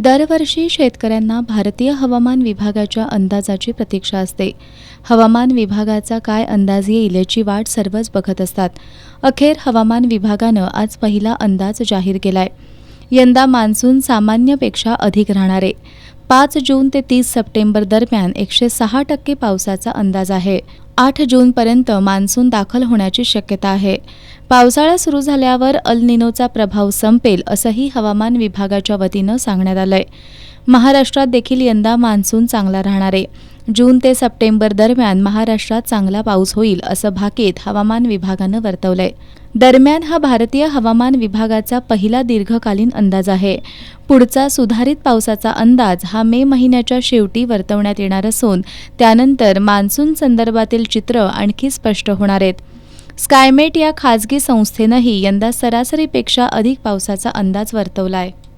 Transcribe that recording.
दरवर्षी शेतकऱ्यांना भारतीय हवामान विभागाच्या अंदाजाची प्रतीक्षा असते. हवामान विभागाचा काय अंदाज येईल याची वाट सर्वच बघत असतात. अखेर हवामान विभागानं आज पहिला अंदाज जाहीर केलाय. यंदा मान्सून सामान्यपेक्षा अधिक राहणार आहे. 5 जून ते 30 सप्टेंबर दरम्यान 106% पावसाचा अंदाज आहे. 8 जूनपर्यंत मान्सून दाखल होण्याची शक्यता आहे. पावसाळा सुरू झाल्यावर अल निनोचा प्रभाव संपेल असंही हवामान विभागाच्या वतीनं सांगण्यात आलंय. महाराष्ट्रात देखील यंदा मान्सून चांगला राहणार आहे. जून ते सप्टेंबर दरम्यान महाराष्ट्रात चांगला पाऊस होईल असं भाकीत हवामान विभागानं वर्तवलंय. दरम्यान हा भारतीय हवामान विभागाचा पहिला दीर्घकालीन अंदाज आहे. पुढचा सुधारित पावसाचा अंदाज हा मे महिन्याच्या शेवटी वर्तवण्यात येणार असून त्यानंतर मान्सून संदर्भातील चित्र आणखी स्पष्ट होणार आहेत. स्कायमेट या खाजगी संस्थेनंही यंदा सरासरीपेक्षा अधिक पावसाचा अंदाज वर्तवलाय.